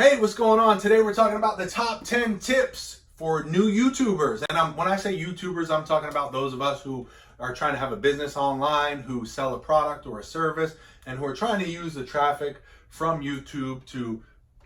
Hey, what's going on? Today we're talking about the top 10 tips for new YouTubers. And when I say YouTubers, I'm talking about those of us who are trying to have a business online, who sell a product or a service, and who are trying to use the traffic from YouTube to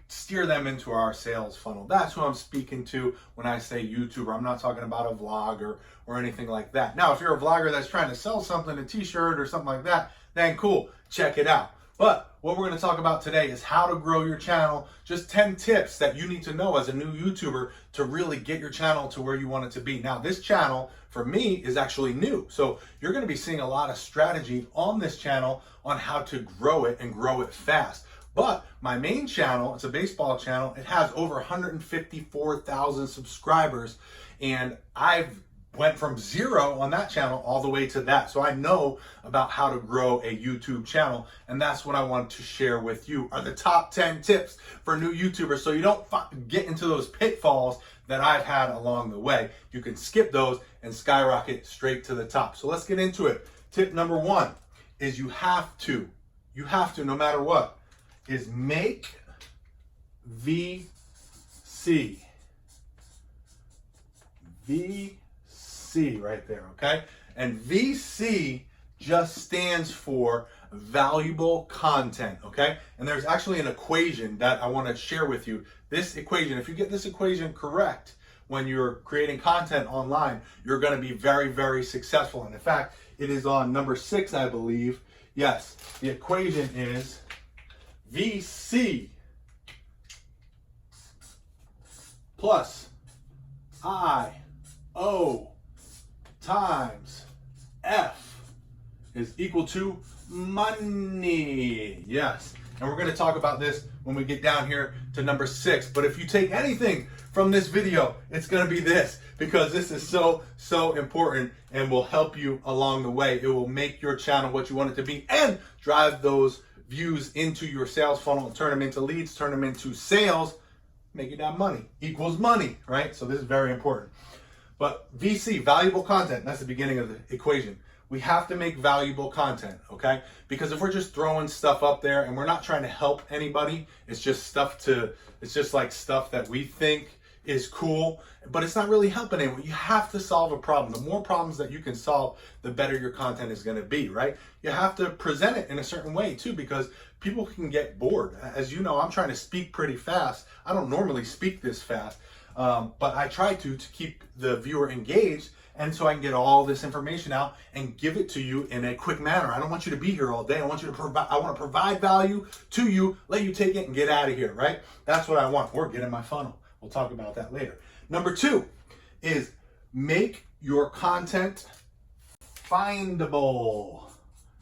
steer them into our sales funnel. That's who I'm speaking to when I say YouTuber. I'm not talking about a vlogger or anything like that. Now, if you're a vlogger that's trying to sell something, a t-shirt or something like that, then cool, check it out. But what we're going to talk about today is how to grow your channel. Just 10 tips that you need to know as a new YouTuber to really get your channel to where you want it to be. Now, this channel for me is actually new. So you're going to be seeing a lot of strategy on this channel on how to grow it and grow it fast. But my main channel, it's a baseball channel. It has over 154,000 subscribers, and I've went from 0 on that channel all the way to that. So I know about how to grow a YouTube channel, and that's what I want to share with you are the top 10 tips for new YouTubers so you don't get into those pitfalls that I've had along the way. You can skip those and skyrocket straight to the top. So let's get into it. Tip number 1 is you have to, no matter what, is make VC. VC right there, okay? And VC just stands for valuable content, okay? And there's actually an equation that I want to share with you. This equation, if you get this equation correct when you're creating content online, you're going to be very, very successful. And in fact, it is on number 6, I believe. Yes, the equation is VC plus IO times F is equal to money. Yes. And we're going to talk about this when we get down here to number 6. But if you take anything from this video, it's going to be this, because this is so important and will help you along the way. It will make your channel what you want it to be and drive those views into your sales funnel, turn them into leads, turn them into sales, make you that money equals money, right? So this is very important. But VC, valuable content, that's the beginning of the equation. We have to make valuable content, okay? Because if we're just throwing stuff up there and we're not trying to help anybody, it's just like stuff that we think is cool, but it's not really helping anyone. You have to solve a problem. The more problems that you can solve, the better your content is going to be, right? You have to present it in a certain way too, because people can get bored. As you know, I'm trying to speak pretty fast. I don't normally speak this fast, but I try to keep the viewer engaged, and so I can get all this information out and give it to you in a quick manner. I don't want you to be here all day. I want to provide value to you, let you take it and get out of here, right? That's what I want, or get in my funnel. We'll talk about that later. Number 2 is make your content findable,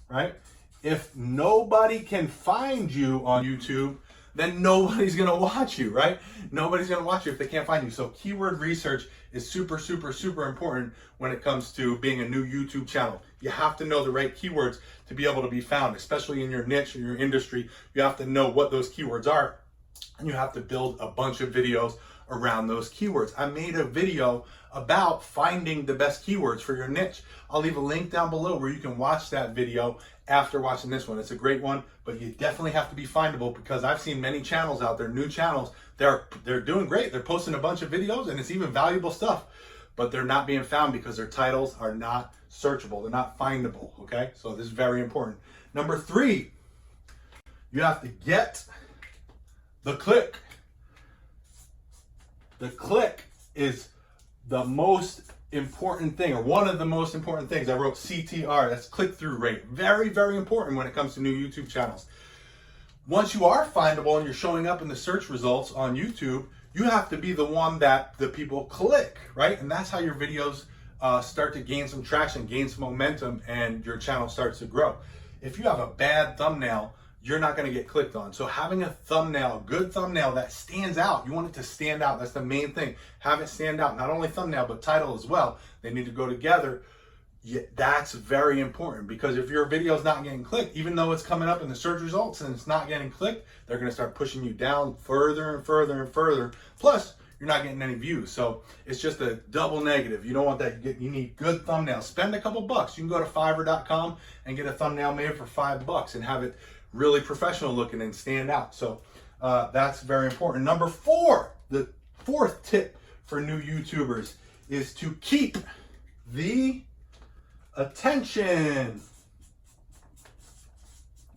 right? If nobody can find you on YouTube, then nobody's going to watch you, right? Nobody's going to watch you if they can't find you. So keyword research is super important when it comes to being a new YouTube channel. You have to know the right keywords to be able to be found, especially in your niche or your industry. You have to know what those keywords are, and you have to build a bunch of videos around those keywords. I made a video about finding the best keywords for your niche. I'll leave a link down below where you can watch that video after watching this one. It's a great one, but you definitely have to be findable, because I've seen many channels out there, new channels, they're doing great. They're posting a bunch of videos and it's even valuable stuff, but they're not being found because their titles are not searchable. They're not findable, okay? So this is very important. Number 3, you have to get the click. The click is the most important thing, or one of the most important things. I wrote CTR, that's click-through rate. Very, very important when it comes to new YouTube channels. Once you are findable and you're showing up in the search results on YouTube, you have to be the one that the people click, right? And that's how your videos start to gain some traction, gain some momentum, and your channel starts to grow. If you have a bad thumbnail, you're not going to get clicked on. So having a thumbnail, a good thumbnail that stands out, you want it to stand out. That's the main thing. Have it stand out. Not only thumbnail, but title as well. They need to go together. Yeah, that's very important, because if your video is not getting clicked, even though it's coming up in the search results and it's not getting clicked, they're going to start pushing you down further and further and further. Plus, you're not getting any views. So it's just a double negative. You don't want that. You need good thumbnails. Spend a couple bucks. You can go to Fiverr.com and get a thumbnail made for $5 and have it really professional looking and stand out. So That's very important. Number 4, the 4th tip for new YouTubers is to keep the attention.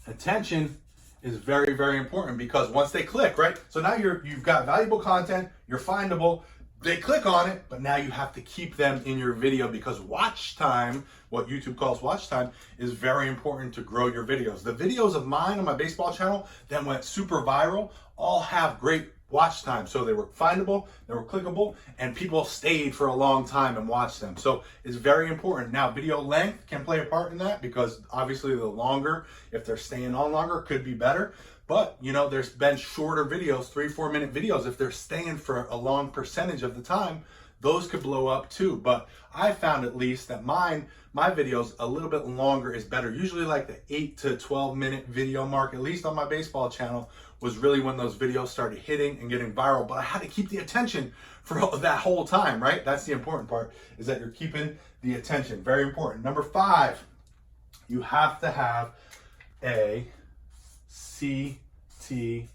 Attention is very, very important because once they click, right? So now you've got valuable content, you're findable, they click on it, but now you have to keep them in your video because watch time, what YouTube calls watch time, is very important to grow your videos. The videos of mine on my baseball channel that went super viral all have great watch time. So they were findable, they were clickable, and people stayed for a long time and watched them. So it's very important. Now, video length can play a part in that because obviously the longer, if they're staying on longer, could be better. But, you know, there's been shorter videos, 3-4 minute videos. If they're staying for a long percentage of the time, those could blow up too. But I found at least that my videos a little bit longer is better. Usually like the 8 to 12 minute video mark, at least on my baseball channel, was really when those videos started hitting and getting viral. But I had to keep the attention for that whole time, right? That's the important part, is that you're keeping the attention. Very important. Number 5, you have to have a CTA,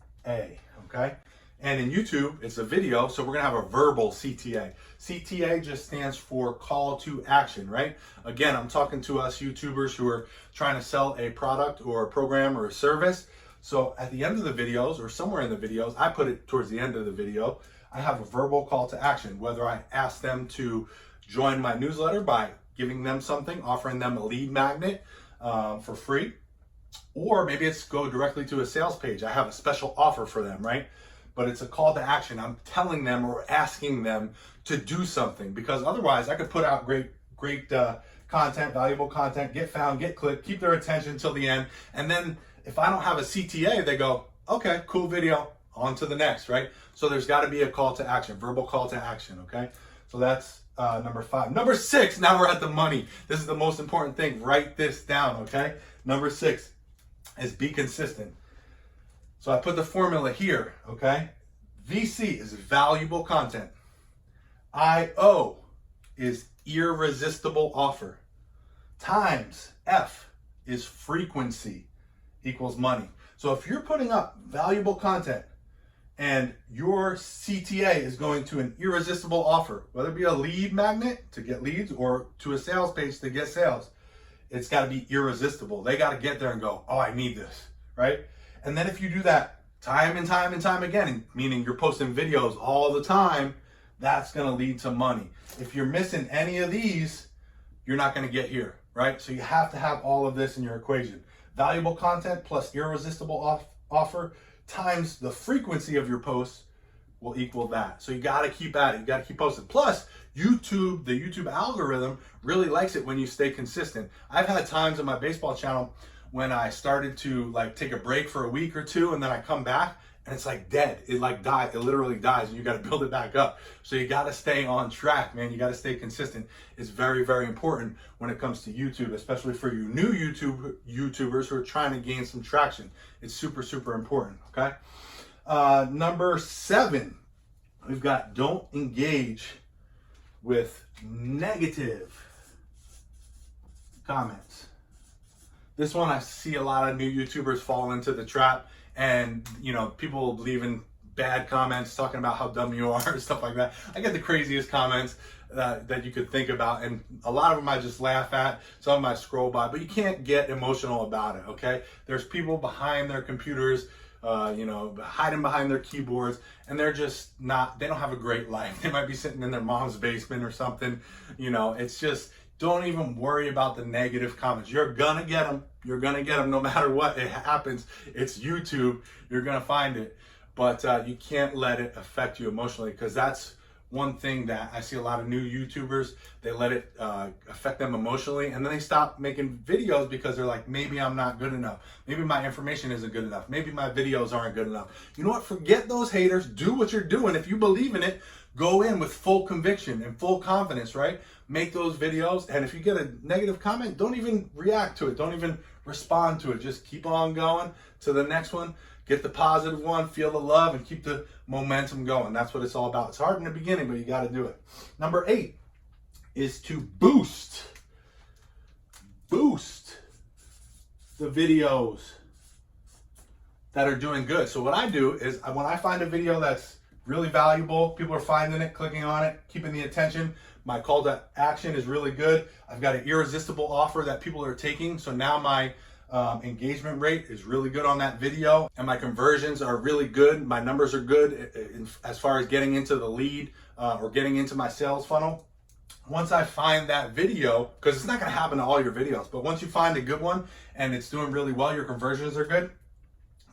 okay? And in YouTube, it's a video, so we're gonna have a verbal CTA. CTA just stands for call to action, right? Again, I'm talking to us YouTubers who are trying to sell a product or a program or a service. So at the end of the videos or somewhere in the videos, I put it towards the end of the video, I have a verbal call to action, whether I ask them to join my newsletter by giving them something, offering them a lead magnet for free, or maybe it's go directly to a sales page. I have a special offer for them, right? But it's a call to action. I'm telling them or asking them to do something, because otherwise I could put out great content, valuable content, get found, get clicked, keep their attention till the end. And then if I don't have a CTA, they go, okay, cool video, on to the next, right? So there's got to be a call to action, verbal call to action, okay? So that's number 5. Number 6, now we're at the money. This is the most important thing. Write this down, okay? Number 6 is be consistent. So I put the formula here, okay? VC is valuable content. IO is irresistible offer. Times F is frequency equals money. So if you're putting up valuable content and your CTA is going to an irresistible offer, whether it be a lead magnet to get leads or to a sales page to get sales, it's got to be irresistible. They got to get there and go, oh, I need this, right? And then if you do that time and time and time again, meaning you're posting videos all the time, that's going to lead to money. If you're missing any of these, you're not going to get here, right? So you have to have all of this in your equation. Valuable content plus irresistible offer times the frequency of your posts will equal that. So you got to keep at it. You got to keep posting. Plus, the YouTube algorithm really likes it when you stay consistent. I've had times on my baseball channel when I started to like take a break for a week or two, and then I come back and it's like dead. It like dies. It literally dies, and you got to build it back up. So you got to stay on track, man. You got to stay consistent. It's very, very important when it comes to YouTube, especially for you new YouTubers who are trying to gain some traction. It's super, super important. Okay. Number 7, we've got don't engage with negative comments. This one, I see a lot of new YouTubers fall into the trap, and you know, people leaving bad comments talking about how dumb you are and stuff like that. I get the craziest comments that you could think about, and a lot of them I just laugh at, some of them I scroll by, but you can't get emotional about it, okay? There's people behind their computers, you know, hiding behind their keyboards, and they're just not, they don't have a great life. They might be sitting in their mom's basement or something, you know. It's just, don't even worry about the negative comments. You're gonna get them. You're gonna get them no matter what it happens. It's YouTube. You're gonna find it. But you can't let it affect you emotionally, because that's one thing that I see a lot of new YouTubers, they let it affect them emotionally, and then they stop making videos because they're like, maybe I'm not good enough. Maybe my information isn't good enough. Maybe my videos aren't good enough. You know what? Forget those haters. Do what you're doing. If you believe in it, go in with full conviction and full confidence, right? Make those videos, and if you get a negative comment, don't even react to it. Don't even respond to it. Just keep on going to the next one. Get the positive one, feel the love, and keep the momentum going. That's what it's all about. It's hard in the beginning, but you got to do it. Number 8 is to boost the videos. that are doing good. So what I do is when I find a video that's really valuable, people are finding it, clicking on it, keeping the attention, my call to action is really good. I've got an irresistible offer that people are taking. So now my engagement rate is really good on that video, and my conversions are really good. My numbers are good as far as getting into the lead or getting into my sales funnel. Once I find that video, because it's not going to happen to all your videos, but once you find a good one and it's doing really well, your conversions are good,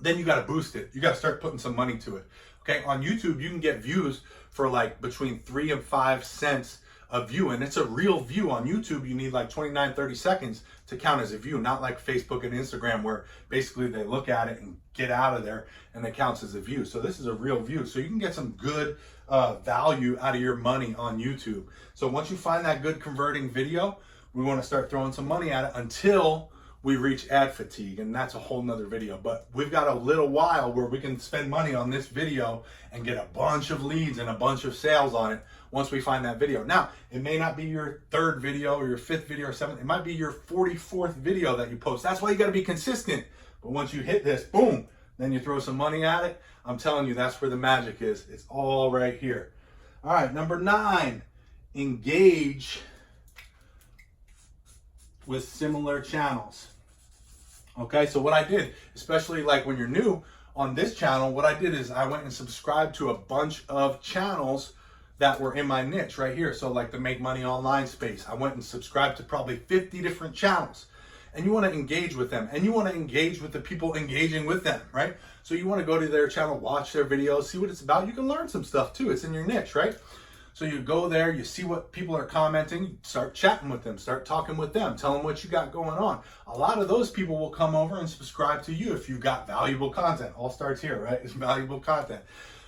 then you got to boost it. You got to start putting some money to it. Okay, on YouTube, you can get views for like between 3 and 5 cents a view, and it's a real view. On YouTube, you need like 29, 30 seconds to count as a view, not like Facebook and Instagram where basically they look at it and get out of there and it counts as a view. So this is a real view. So you can get some good value out of your money on YouTube. So once you find that good converting video, we want to start throwing some money at it until we reach ad fatigue, and that's a whole nother video. But we've got a little while where we can spend money on this video and get a bunch of leads and a bunch of sales on it once we find that video. Now, it may not be your 3rd video or your 5th video or 7th. It might be your 44th video that you post. That's why you got to be consistent. But once you hit this, boom, then you throw some money at it. I'm telling you, that's where the magic is. It's all right here. All right, number 9, engage with similar channels. Okay, so what I did, especially like when you're new on this channel, what I did is I went and subscribed to a bunch of channels that were in my niche right here. So like the Make Money Online space, I went and subscribed to probably 50 different channels. And you want to engage with them, and you want to engage with the people engaging with them, right? So you want to go to their channel, watch their videos, see what it's about. You can learn some stuff too. It's in your niche, right? So you go there, you see what people are commenting, start chatting with them, start talking with them, tell them what you got going on. A lot of those people will come over and subscribe to you if you've got valuable content. All starts here, right? It's valuable content.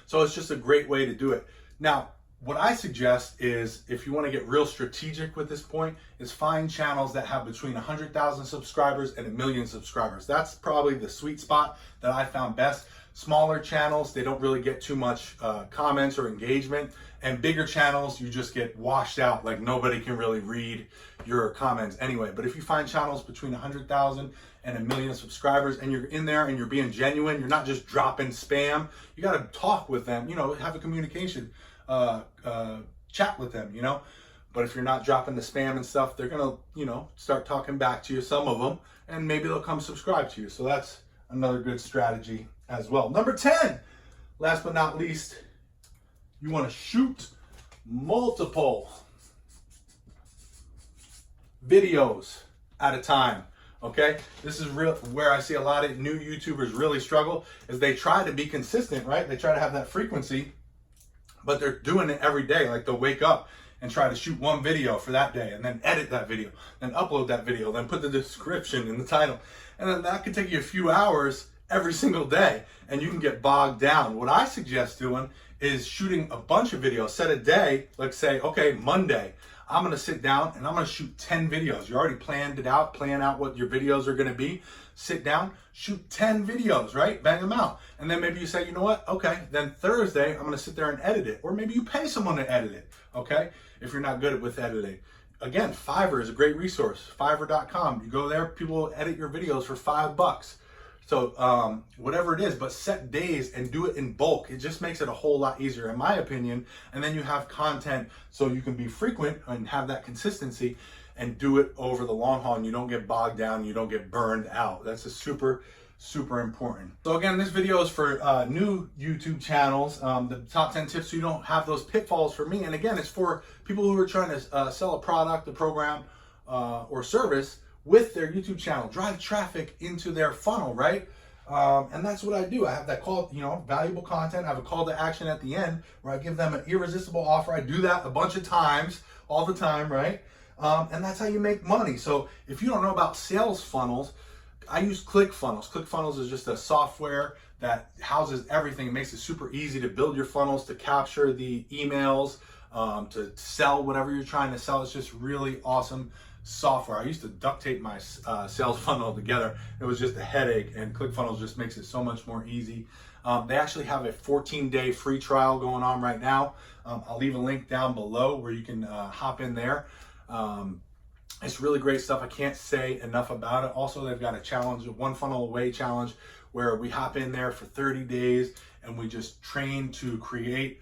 So it's just a great way to do it. Now, what I suggest is, if you want to get real strategic with this point, is find channels that have between 100,000 subscribers and 1 million subscribers. That's probably the sweet spot that I found best. Smaller channels, they don't really get too much comments or engagement. And bigger channels, you just get washed out, like nobody can really read your comments anyway. But if you find channels between 100,000 and 1 million subscribers, and you're in there and you're being genuine, you're not just dropping spam, you got to talk with them, have a communication chat with them, But if you're not dropping the spam and stuff, they're gonna, start talking back to you, some of them, and maybe they'll come subscribe to you. So that's another good strategy as well. Number 10, last but not least, you want to shoot multiple videos at a time. Okay, this is real where I see a lot of new YouTubers really struggle, is they try to be consistent, right? They try to have that frequency, but they're doing it every day. Like they'll wake up and try to shoot one video for that day, and then edit that video, then upload that video, then put the description in the title. And then that could take you a few hours every single day, and you can get bogged down. What I suggest doing is shooting a bunch of videos. Set a day, like say, okay, Monday, I'm gonna sit down and I'm gonna shoot 10 videos. You already planned it out, plan out what your videos are gonna be. Sit down, shoot 10 videos, right? Bang them out. And then maybe you say, you know what? Okay, then Thursday, I'm gonna sit there and edit it. Or maybe you pay someone to edit it, okay? If you're not good with editing. Again, Fiverr is a great resource, fiverr.com. You go there, people will edit your videos for $5. So whatever it is, but set days and do it in bulk. It just makes it a whole lot easier, in my opinion. And then you have content so you can be frequent and have that consistency and do it over the long haul, and you don't get bogged down, you don't get burned out. That's a super important. So again, this video is for new YouTube channels, the top 10 tips so you don't have those pitfalls for me. And again, it's for people who are trying to sell a product, a program, or service with their YouTube channel, drive traffic into their funnel, right? And that's what I do. I have that call, valuable content. I have a call to action at the end where I give them an irresistible offer. I do that a bunch of times, all the time, right? And that's how you make money. So if you don't know about sales funnels, I use ClickFunnels. ClickFunnels is just a software that houses everything. It makes it super easy to build your funnels, to capture the emails, to sell whatever you're trying to sell. It's just really awesome software. I used to duct tape my sales funnel together. It was just a headache, and ClickFunnels just makes it so much more easy. They actually have a 14-day free trial going on right now. I'll leave a link down below where you can hop in there. It's really great stuff. I can't say enough about it. Also, they've got a challenge, a 1 funnel away challenge, where we hop in there for 30 days and we just train to create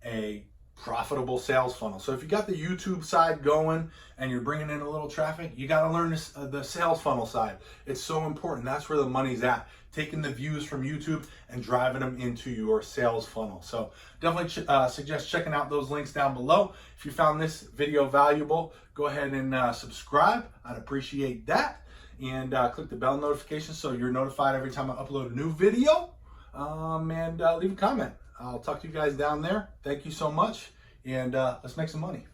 a profitable sales funnel. So if you got the YouTube side going and you're bringing in a little traffic, you got to learn this, the sales funnel side. It's so important. That's where the money's at. Taking the views from YouTube and driving them into your sales funnel. So definitely suggest checking out those links down below. If you found this video valuable, go ahead and subscribe. I'd appreciate that. And click the bell notification so you're notified every time I upload a new video. And leave a comment. I'll talk to you guys down there. Thank you so much, and let's make some money.